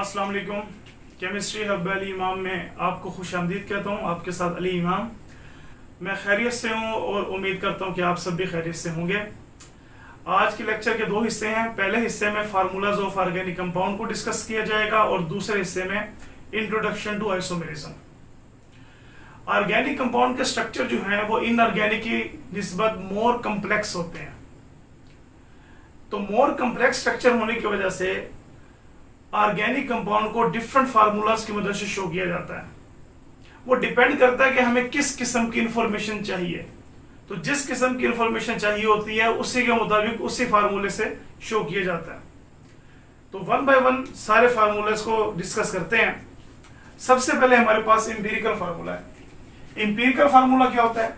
अस्सलाम वालेकुम। Chemistry hub Ali इमाम में आपको खुश आमदीद कहता हूँ। आपके साथ अली इमाम। मैं खैरियत से हूँ और उम्मीद करता हूँ कि आप सब भी खैरियत से होंगे। आज के लेक्चर के दो हिस्से हैं। पहले हिस्से में फार्मूलाज ऑफ ऑर्गेनिक कंपाउंड को डिस्कस किया जाएगा और दूसरे हिस्से में introduction to isomerism. Organic compound के स्ट्रक्चर जो हैं वो इनऑर्गेनिक की निस्बत मोर कम्प्लेक्स होते हैं। तो मोर कम्प्लेक्स स्ट्रक्चर होने की वजह से ऑर्गेनिक कंपाउंड को डिफरेंट फार्मूलाज की मदद से शो किया जाता है। वो डिपेंड करता है कि हमें किस किस्म की इंफॉर्मेशन चाहिए। तो जिस किस्म की इंफॉर्मेशन चाहिए होती है उसी के मुताबिक उसी फार्मूले से शो किया जाता है। तो वन बाय वन सारे फार्मूलेस को डिस्कस करते हैं। सबसे पहले हमारे पास इंपीरिकल फार्मूला है। इंपीरिकल फार्मूला क्या होता है?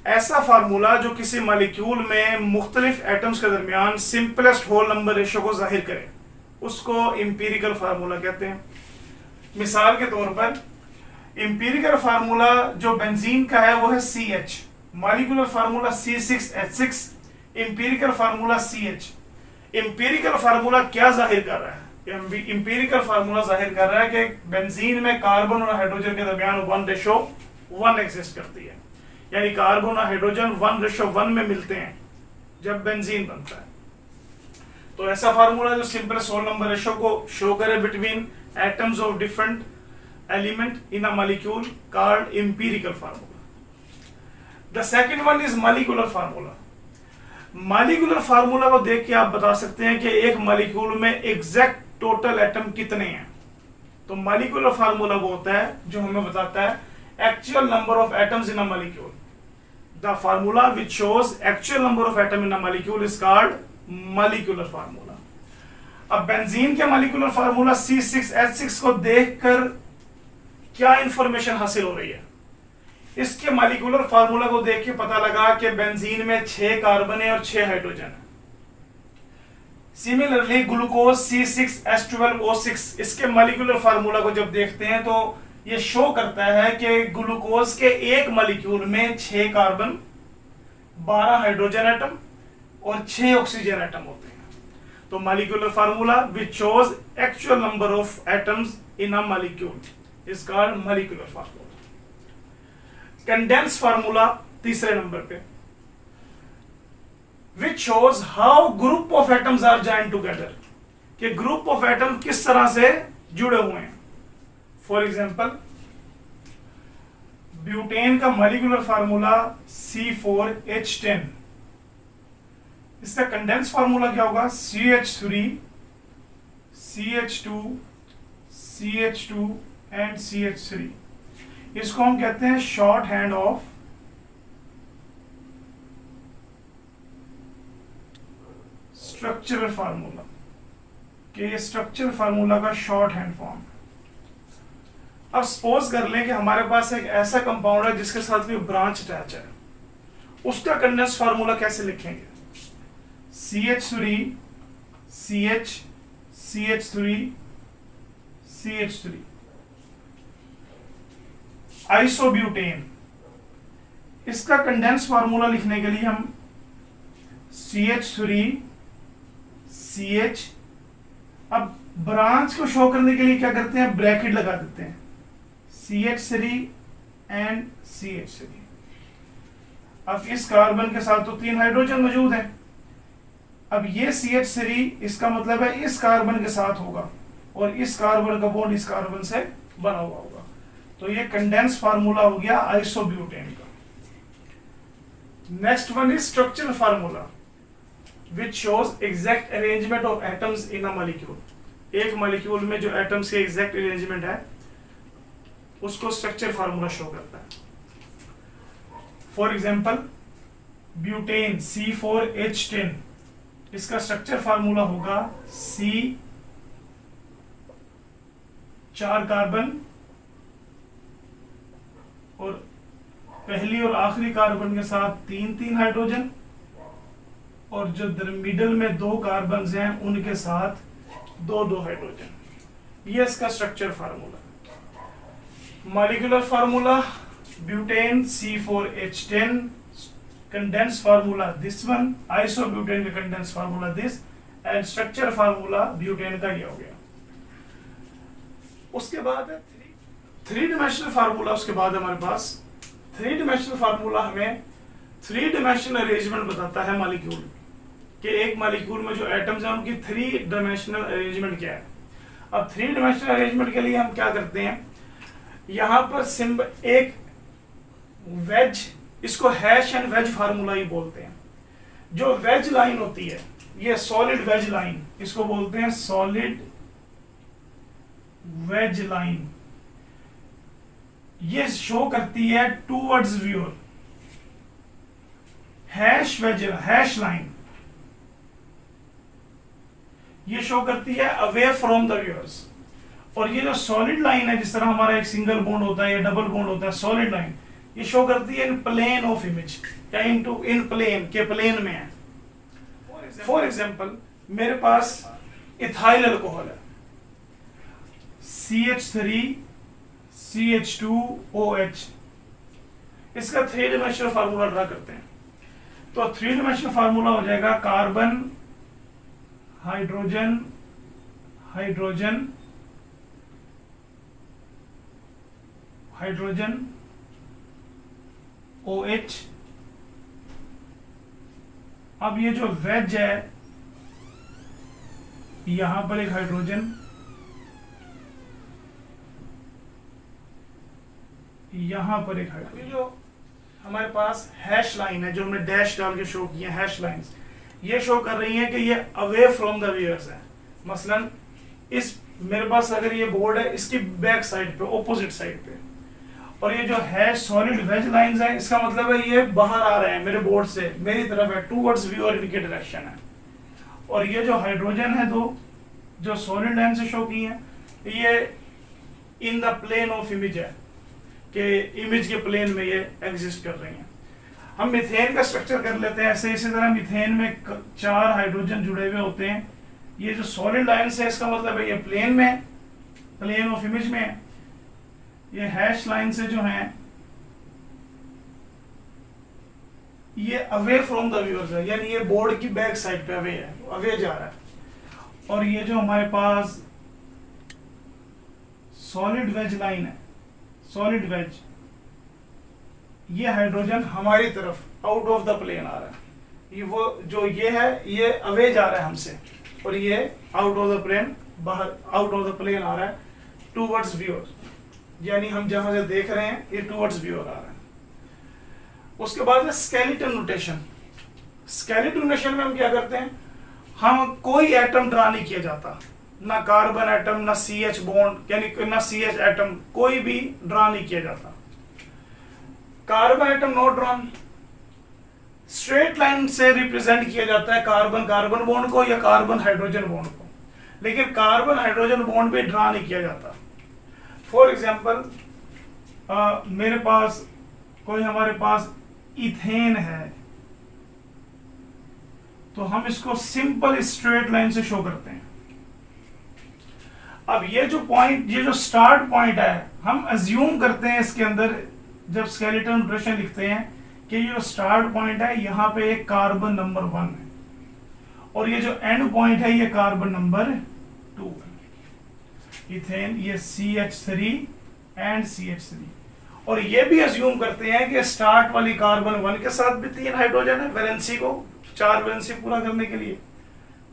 ऐसा फार्मूला जो किसी मॉलिक्यूल में मुख्तलिफ एटम्स के दरमियान सिंपलेस्ट होल नंबर रेशो को जाहिर करे, उसको इंपीरिकल फार्मूला कहते हैं। मिसाल के तौर पर इंपीरिकल फार्मूला जो बेंजीन का है वो है CH, molecular formula C6H6, empirical formula CH। Empirical formula क्या जाहिर कर रहा है? इंपीरिकल फार्मूला जाहिर कर रहा है कि बेंजीन में कार्बन और हाइड्रोजन के दरमियान 1:1 एग्जिस्ट करती है, यानी कार्बन और हाइड्रोजन 1:1 में मिलते हैं जब बेंजीन बनता है। तो ऐसा फार्मूला जो सिंपलेस्ट होल नंबर रेशो को शो करे between atoms of different element in a molecule called empirical formula. The second one is molecular formula. Molecular formula को देख के आप बता सकते हैं कि एक मॉलिक्यूल में एग्जैक्ट टोटल एटम कितने हैं। तो मॉलिक्यूलर फार्मूला वो होता है जो हमें बताता है actual number of atoms in a molecule. The formula which shows actual number of atom in a molecule is called molecular formula. अब बेंजीन के मॉलिक्यूलर फार्मूला C6H6 को देखकर क्या इंफॉर्मेशन हासिल हो रही है? इसके मॉलिक्यूलर फार्मूला को देख के पता लगा कि बेंजीन में 6 कार्बन है और 6 हाइड्रोजन है। सिमिलरली ग्लूकोज C6H12O6, इसके मॉलिक्यूलर फार्मूला को जब देखते हैं तो ये शो करता है कि ग्लूकोज के एक मॉलिक्यूल में 6 कार्बन, 12 हाइड्रोजन एटम और 6 ऑक्सीजन एटम होते हैं। तो molecular formula which shows actual number of atoms in a molecule is called molecular formula. Condense formula तीसरे नंबर पे, which shows how group of atoms are joined together, कि group of atom किस तरह से जुड़े हुए हैं। फॉर एग्जांपल ब्यूटेन का मॉलिक्यूलर फार्मूला C4H10, इसका कंडेंस फार्मूला क्या होगा? CH3 CH2 CH2 and CH3। इसको हम कहते हैं short hand of structural formula, कि ये स्ट्रक्चरल फार्मूला का शॉर्ट हैंड फॉर्म। अब सपोज कर लें कि हमारे पास एक ऐसा कंपाउंड है जिसके साथ कोई ब्रांच अटैच है, उसका कंडेंस फार्मूला कैसे लिखेंगे? CH3 CH CH3 CH3। Isobutane, इसका कंडेंस फार्मूला लिखने के लिए हम CH3 CH, अब ब्रांच को शो करने के लिए क्या करते हैं? ब्रैकेट लगा देते हैं, CH3 एंड CH3। अब इस कार्बन के साथ तो 3 हाइड्रोजन मौजूद है। अब ये CH3 इसका मतलब है इस कार्बन के साथ होगा और इस कार्बन का बॉन्ड इस कार्बन से बना हुआ होगा। तो ये कंडेंस फार्मूला हो गया आइसोब्यूटेन का। Next one is structural formula which shows exact arrangement of atoms in a molecule. एक मॉलिक्यूल में जो एटम्स के एग्जैक्ट अरेंजमेंट है उसको स्ट्रक्चर फार्मूला शो करता है। फॉर एग्जांपल ब्यूटेन C4H10, इसका स्ट्रक्चर फार्मूला होगा C 4 कार्बन और पहली और आखिरी कार्बन के साथ 3 हाइड्रोजन, और जो मिडल में 2 कार्बन हैं उनके साथ 2 हाइड्रोजन। ये इसका structure formula. Molecular formula butane C4H10, condense formula this one, isobutane का condense formula this, and structure formula butane का ये हो गया। उसके बाद थ्री डिमेंशनल फार्मूला। उसके बाद हमारे पास थ्री डिमेंशनल फार्मूला हमें थ्री डिमेंशनल अरेंजमेंट बताता है मॉलिक्यूल कि एक मॉलिक्यूल में जो एटम्स हैं उनकी थ्री डिमेंशनल अरेंजमेंट क्या है। अब थ्री डिमेंशनल अरेंजमेंट के लिए हम क्या करते हैं, यहाँ पर एक वेज, इसको हैश एंड वेज फार्मूला ही बोलते हैं। जो वेज लाइन होती है, ये सॉलिड वेज लाइन, इसको बोलते हैं सॉलिड वेज लाइन। ये शो करती है टूवर्ड्स व्यूअर। हैश लाइन ये शो करती है अवे फ्रॉम द व्यूअर्स। और ये जो सॉलिड लाइन है, जिस तरह हमारा एक सिंगल बॉन्ड होता है या डबल बॉन्ड होता है, सॉलिड लाइन ये शो करती है इन प्लेन ऑफ इमेज या इन प्लेन के प्लेन में है। फॉर एग्जाम्पल मेरे पास इथाइल अल्कोहल है, CH3 CH2OH। इसका थ्री डिमेंशनल फार्मूला ड्रा करते हैं। तो थ्री डिमेंशनल फार्मूला हो जाएगा carbon hydrogen hydrogen hydrogen OH। अब ये जो वेज है, यहां पर एक हाइड्रोजन, यहां पर एक हाइड्रोजन। जो हमारे पास हैश लाइन है, जो हमने डैश डाल के शो किए, हैश लाइंस ये शो कर रही हैं कि ये अवे फ्रॉम द व्यूअर्स है। मसलन इस मेरे पास अगर ये बोर्ड है, इसकी बैक साइड पे, ऑपोजिट साइड पे, और ये जो है सॉलिड वेज लाइंस है, इसका मतलब है ये बाहर आ रहे हैं मेरे बोर्ड से, मेरी तरफ है, टूवर्ड्स व्यूअर इनके डायरेक्शन है। और ये जो हाइड्रोजन है, दो जो सॉलिड लाइन से शो की है, ये in the plane of image है कि इमेज के प्लेन में ये एग्जिस्ट कर रही हैं। हम मीथेन का स्ट्रक्चर कर लेते हैं ऐसे। इसी तरह मीथेन में 4 हाइड्रोजन जुड़े हुए होते हैं। ये जो सॉलिड लाइन है, इसका मतलब है ये प्लेन में, प्लेन ऑफ इमेज में है। ये हैश लाइन से जो है ये अवे फ्रॉम द व्यूअर्स है, यानी ये बोर्ड की बैक साइड पे अवे है, अवे जा रहा है। और ये जो हमारे पास सॉलिड वेज लाइन है, सॉलिड वेज, ये हाइड्रोजन हमारी तरफ आउट ऑफ द प्लेन आ रहा है। ये वो जो ये है, ये अवे जा रहा है हमसे, और ये आउट ऑफ द प्लेन, बाहर आउट ऑफ द प्लेन आ रहा है टूवर्ड्स व्यूअर, यानी हम जहां से देख रहे हैं ये टूवर्ड्स व्यूअर आ रहा है। उसके बाद है स्केलेटन नोटेशन। स्केलेटन नोटेशन में हम क्या करते हैं, हम कोई एटम ड्रा नहीं किया जाता, ना कार्बन एटम, ना CH बॉन्ड, यानी ना CH एटम, कोई भी ड्रा नहीं किया जाता। Carbon atom not drawn, straight line से रिप्रेजेंट किया जाता है कार्बन कार्बन बॉन्ड को या कार्बन हाइड्रोजन बॉन्ड को, लेकिन कार्बन हाइड्रोजन बॉन्ड भी ड्रा नहीं किया जाता। फॉर एग्जाम्पल मेरे पास कोई, हमारे पास इथेन है, तो हम इसको सिंपल स्ट्रेट लाइन से शो करते हैं। अब ये जो पॉइंट, ये जो स्टार्ट पॉइंट है, हम अज्यूम करते हैं इसके अंदर जब स्केलेटन नोटेशन लिखते हैं कि ये जो स्टार्ट पॉइंट है, यहां पे एक कार्बन नंबर 1 है, और ये जो एंड पॉइंट है ये कार्बन नंबर 2 है। इथेन ये CH3 एंड CH3। और ये भी अज्यूम करते हैं कि स्टार्ट वाली कार्बन 1 के साथ भी 3 हाइड्रोजन है, वैलेंसी को 4 वैलेंसी पूरा करने के लिए,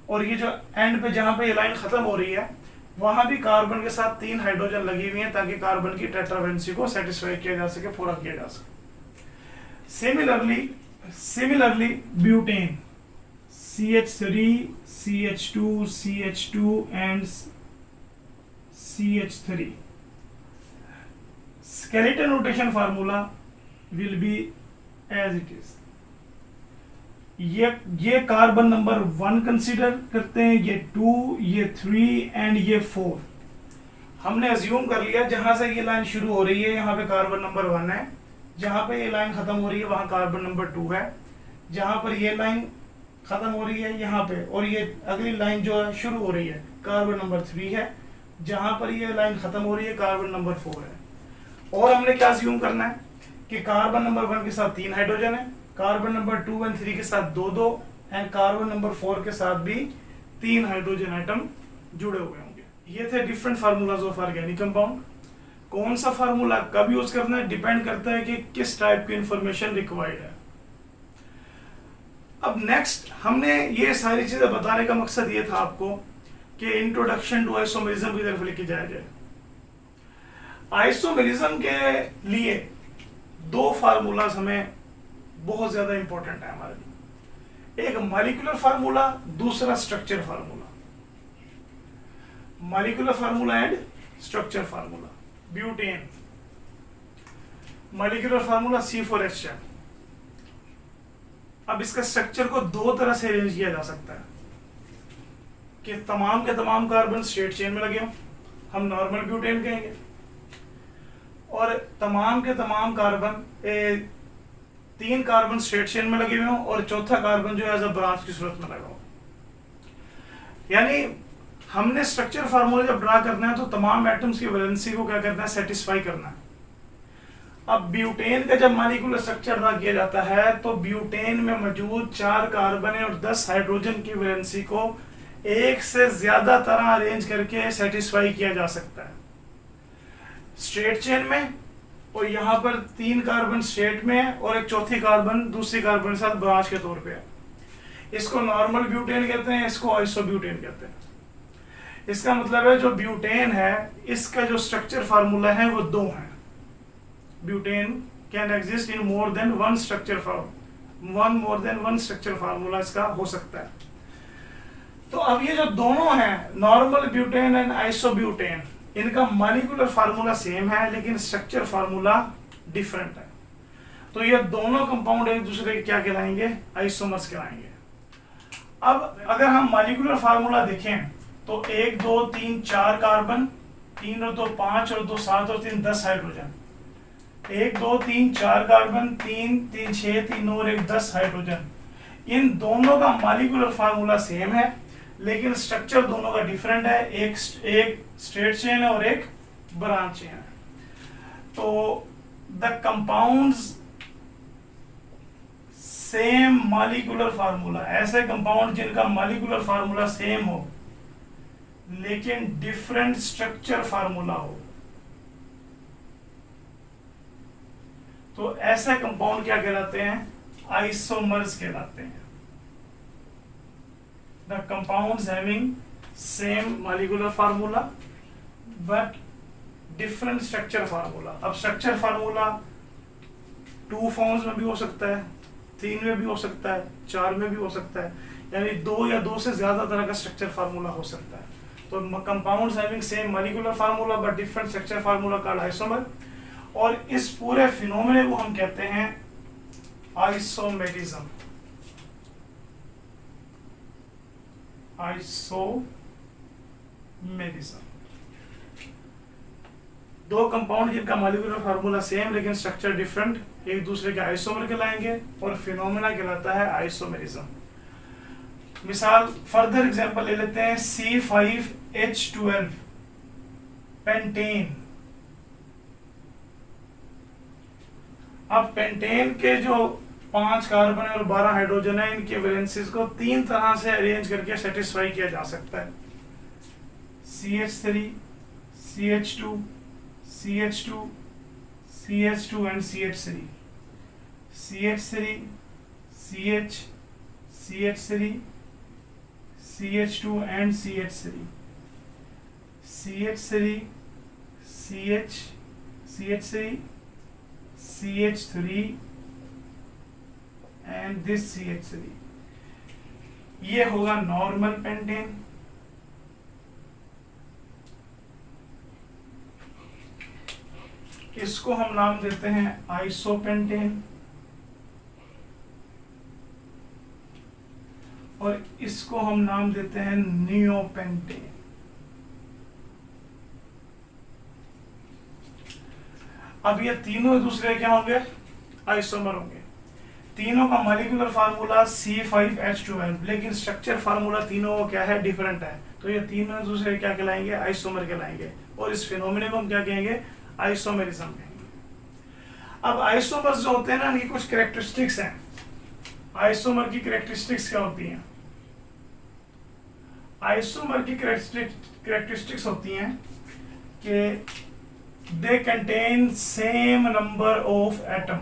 और ये जो एंड पे जहां पे ये लाइन खत्म हो रही है, वहां भी कार्बन के साथ 3 हाइड्रोजन लगी हुई हैं ताकि कार्बन की टेट्रावैलेंसी को सेटिस्फाई किया जा सके, पूरा किया जा सके। Similarly butane CH3 CH2 CH2 and CH3। skeleton notation formula will be as it is। ये कार्बन नंबर 1 कंसीडर करते हैं, ये 2, ये 3 एंड ये 4। हमने अज्यूम कर लिया जहां से ये लाइन शुरू हो रही है यहाँ पे कार्बन नंबर 1 है, जहां पे ये लाइन खत्म हो रही है वहां कार्बन नंबर 2 है, जहां पर ये लाइन खत्म हो रही है यहाँ पे, और ये अगली लाइन जो है शुरू हो रही है कार्बन नंबर 3 है, जहां पर ये लाइन खत्म हो रही है कार्बन नंबर 4 है। और हमने क्या अज्यूम करना है कि कार्बन नंबर 1 के साथ 3 हाइड्रोजन है, कार्बन नंबर 2 एंड 3 के साथ 2 एंड कार्बन नंबर 4 के साथ भी 3 हाइड्रोजन एटम जुड़े हुए होंगे। ये थे different formulas of organic compound. कौन सा फार्मूला कब यूज करना है डिपेंड करता है कि किस टाइप की इंफॉर्मेशन रिक्वायर्ड है। अब नेक्स्ट हमने ये सारी चीजें बताने का मकसद ये था आपको कि इंट्रोडक्शन टू आइसोमेरिज्म की तरफ लेके जाया जाए। आइसोमेरिज्म के लिए दो फार्मूलाज हमें बहुत ज्यादा इंपॉर्टेंट है हमारे लिए, एक मॉलिक्यूलर फार्मूला, दूसरा structure formula. Molecular formula and structure formula. Butane molecular formula C4H10। अब इसका स्ट्रक्चर को दो तरह से अरेंज किया जा सकता है कि तमाम के तमाम कार्बन स्ट्रेट चेन में लगे हों, हम नॉर्मल ब्यूटेन कहेंगे, और तमाम के तमाम कार्बन 3 कार्बन स्ट्रेट चेन में लगे हुए हों और चौथा कार्बन जो है एज अ ब्रांच की सूरत में लगा हो। यानी हमने स्ट्रक्चर फार्मूला जब ड्रा करना है तो तमाम एटम्स की वैलेंसी को क्या करना है, सेटिस्फाई करना है। अब ब्यूटेन का जब मॉलिक्यूलर स्ट्रक्चर ड्रा किया जाता है तो ब्यूटेन में मौजूद 4 कार्बन और 10 हाइड्रोजन की वैलेंसी को एक से ज्यादा तरह अरेंज करके सेटिस्फाई किया जा सकता है स्ट्रेट चेन में, और यहाँ पर 3 कार्बन स्ट्रेट में है और एक चौथी कार्बन दूसरी कार्बन के साथ ब्रांच के तौर पे है। इसको नॉर्मल ब्यूटेन कहते हैं, इसको आइसोब्यूटेन कहते हैं। इसका मतलब है जो ब्यूटेन है इसका जो स्ट्रक्चर फार्मूला है वो 2 है। Butane can exist in more than one structure formula इसका हो सकता है। तो अब ये जो दोनों हैं नॉर्मल ब्यूटेन एंड आइसोब्यूटेन, इनका मॉलिक्यूलर फार्मूला सेम है लेकिन स्ट्रक्चर फार्मूला डिफरेंट है। तो ये दोनों कंपाउंड एक दूसरे के क्या कहलाएंगे, आइसोमर्स कहलाएंगे। अब अगर हम मॉलिक्यूलर फार्मूला देखें तो 1 2 3 4 कार्बन, 3 और 2 5 और 2 7 और 3 10 हाइड्रोजन। 1 2 3 4 कार्बन, 3 3 6 3 और 1 10 हाइड्रोजन। इन दोनों का मॉलिक्यूलर फार्मूला सेम है लेकिन स्ट्रक्चर दोनों का डिफरेंट है, एक स्ट्रेट चेन है और एक ब्रांच चेन है। तो the compounds same molecular formula, ऐसे कंपाउंड जिनका मॉलिक्यूलर फार्मूला सेम हो लेकिन डिफरेंट स्ट्रक्चर फार्मूला हो, तो ऐसे कंपाउंड क्या कहलाते हैं, आइसोमर्स कहलाते हैं। The compounds having same molecular formula but different structure formula। अब स्ट्रक्चर फार्मूला 2 फॉर्म्स में भी हो सकता है, 3 में भी हो सकता है, 4 में भी हो सकता है, यानी 2 या 2 से ज्यादा तरह का स्ट्रक्चर फार्मूला हो सकता है। तो compounds having same molecular formula but different structure formula called isomer, और इस पूरे फिनोमेना को हम कहते हैं आइसोमेरिज्म। आइसोमेरिज्म। 2 कंपाउंड जिनका मॉलिक्यूलर फार्मूला सेम लेकिन स्ट्रक्चर डिफरेंट एक दूसरे के आइसोमर कहलाएंगे और फिनोमेना कहलाता है आइसोमेरिज्म। मिसाल फर्दर एग्जांपल ले लेते हैं, C5H12 पेंटेन। अब पेंटेन के जो 5 कार्बन और 12 हाइड्रोजन है, इनके वैलेंसीज को 3 तरह से अरेंज करके सेटिस्फाई किया जा सकता है, CH3, CH2, CH2, CH2 and CH3, CH3, CH, CH3, CH2 and CH3, CH3, CH, CH3, CH3 and this CH3। ये होगा नॉर्मल पेंटेन। इसको हम नाम देते हैं आइसोपेंटेन, और इसको हम नाम देते हैं नियोपेंटेन। अब ये तीनों एक दूसरे क्या होंगे, आइसोमर होंगे। तीनों का मॉलिक्यूलर फार्मूला C5H12 लेकिन स्ट्रक्चर फार्मूला तीनों क्या है, डिफरेंट है। तो ये तीनों एक दूसरे क्या कहलाएंगे, आइसोमर कहलाएंगे, और इस फिनोमेना को हम क्या कहेंगे, आइसोमेरिज्म कहेंगे। अब आइसोमर्स जो होते हैं ना, इनकी कुछ कैरेक्टरिस्टिक्स हैं। आइसोमर की कैरेक्टरिस्टिक्स क्या होती हैं, आइसोमर की कैरेक्टरिस्टिक्स होती हैं कि they contain same number of atom.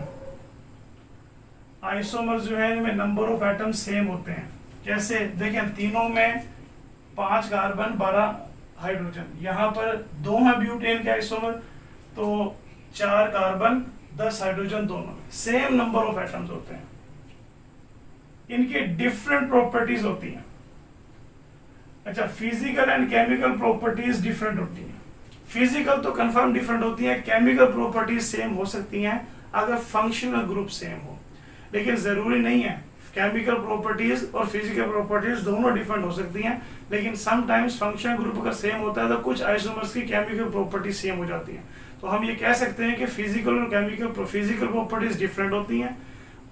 Isomer जो है इनमें नंबर ऑफ एटम सेम होते हैं। जैसे देखें, तीनों में 5 कार्बन 12 हाइड्रोजन, यहाँ पर 2 है ब्यूटेन के आइसोमर, तो 4 कार्बन 10 हाइड्रोजन, दोनों में सेम नंबर ऑफ एटम्स होते हैं। इनकी डिफरेंट प्रॉपर्टीज होती हैं। अच्छा, physical and chemical properties different होती हैं। फिजिकल तो कंफर्म डिफरेंट होती है, केमिकल प्रॉपर्टीज सेम हो सकती हैं अगर फंक्शनल ग्रुप सेम हो, लेकिन जरूरी नहीं है। केमिकल प्रॉपर्टीज और फिजिकल प्रॉपर्टीज दोनों डिफरेंट हो सकती हैं, लेकिन समटाइम्स फंक्शनल ग्रुप अगर सेम होता है तो कुछ आइसोमर्स की केमिकल प्रॉपर्टीज सेम हो जाती हैं। तो हम ये कह सकते हैं कि फिजिकल और केमिकल फिजिकल प्रॉपर्टीज डिफरेंट होती हैं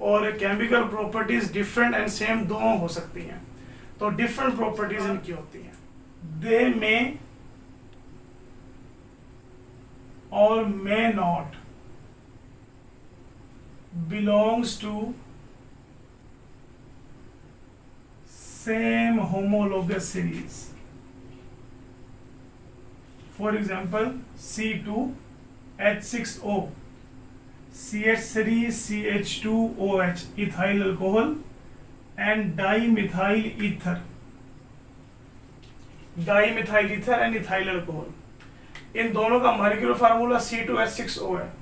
और chemical properties different and same दोनों हो सकती हैं। तो डिफरेंट प्रॉपर्टीज इनकी होती हैं। दे मे और may not belongs to same homologous series. For example, C2H6O, CH3CH2OH, ethyl alcohol, and dimethyl ether. Dimethyl ether and ethyl alcohol. इन दोनों का मॉलिक्यूलर फार्मूला C2H6O है,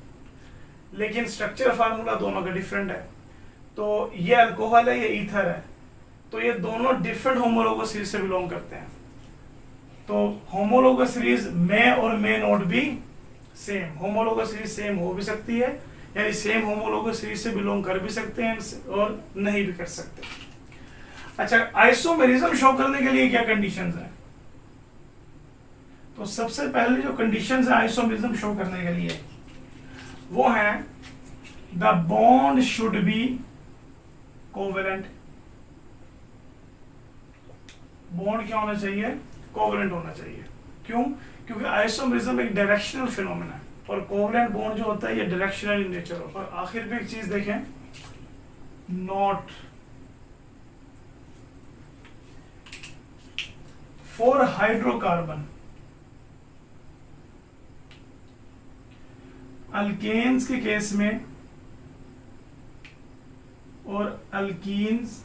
लेकिन स्ट्रक्चर फार्मूला दोनों का डिफरेंट है। तो ये अल्कोहल है, ये ईथर है, तो ये दोनों डिफरेंट होमोलोगस सीरीज से बिलोंग करते हैं। तो होमोलोगस सीरीज में और मे नॉट भी सेम। होमोलोगस सीरीज सेम हो भी सकती है, यानी सेम होमोलोगस सीरीज से बिलोंग कर भी सकते हैं और नहीं भी कर सकते। अच्छा, आइसोमेरिज्म शो करने के लिए क्या कंडीशंस हैं? तो सबसे पहले जो कंडीशंस है आइसोमेरिज्म शो करने के लिए, वो है the bond should be covalent. Bond क्या होना चाहिए? कोवेलेंट होना चाहिए। क्यों? क्योंकि आइसोमेरिज्म एक डायरेक्शनल फिनोमेना है और कोवेलेंट बॉन्ड जो होता है ये डायरेक्शनल इन नेचर होता है। और आखिर में एक चीज देखें, नॉट फॉर हाइड्रोकार्बन। अल्केन्स के केस में और अल्कीन्स,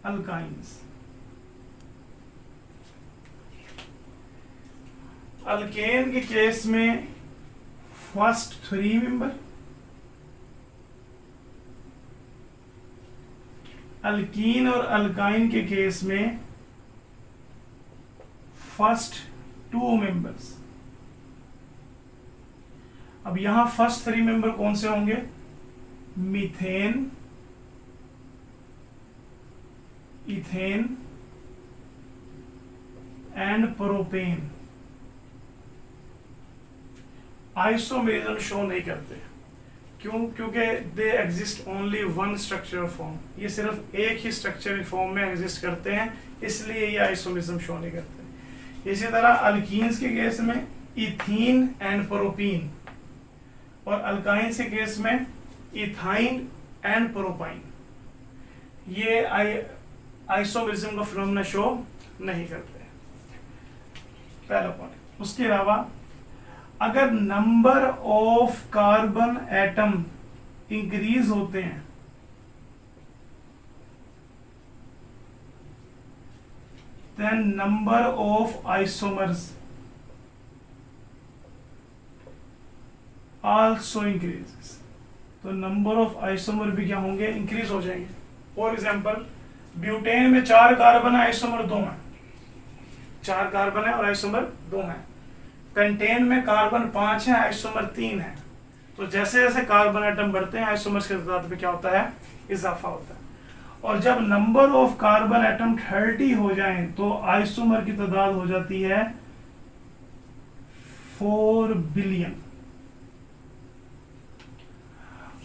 अल्काइंस। अल्केन के केस में फर्स्ट 3 मेंबर, अल्कीन और अल्काइन के केस में फर्स्ट 2 मेंबर्स। अब यहां फर्स्ट 3 मेंबर कौन से होंगे? Methane, ethane and propane. Isomerism show नहीं करते। क्यों? क्योंकि they exist only one structure form, ये सिर्फ एक ही स्ट्रक्चर फॉर्म में एग्जिस्ट करते हैं, इसलिए ये आइसोमेरिज्म शो नहीं करते। इसी तरह अल्कीन्स के केस में इथीन एंड प्रोपीन और अल्काइंस के केस में इथाइन एंड प्रोपाइन। ये आइसोमेरिज्म का फिनोमेना शो नहीं करते। पहला पॉइंट। उसके अलावा अगर number of carbon atom increase होते हैं then number of isomers also increases. तो नंबर ऑफ आइसोमर भी क्या होंगे? इंक्रीज हो जाएंगे। फॉर एग्जांपल, ब्यूटेन में 4 कार्बन है, आइसोमर 2 है। 4 कार्बन है और आइसोमर 2 है। पेंटेन में कार्बन 5 है, आइसोमर 3 है। तो जैसे जैसे कार्बन एटम बढ़ते हैं आइसोमर्स की तादाद में क्या होता है? इजाफा होता है। और जब नंबर ऑफ कार्बन एटम 30 हो जाएं तो आइसोमर की तादाद हो जाती है 4 बिलियन।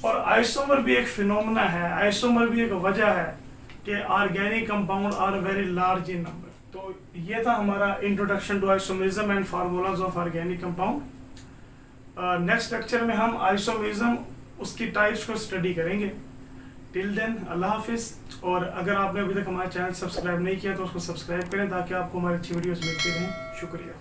और आइसोमर भी एक फिनोमेना है, आइसोमर भी एक वजह है कि organic compound are very large in number. तो ये था हमारा introduction to isomerism and formulas of organic compound. Next lecture में हम आइसोमेरिज्म, उसकी टाइप्स को स्टडी करेंगे। टिल देन अल्लाह हाफिज़। और अगर आपने अभी तक हमारा चैनल सब्सक्राइब नहीं किया तो उसको सब्सक्राइब करें ताकि आपको हमारी अच्छी वीडियोस मिलती रहें। शुक्रिया।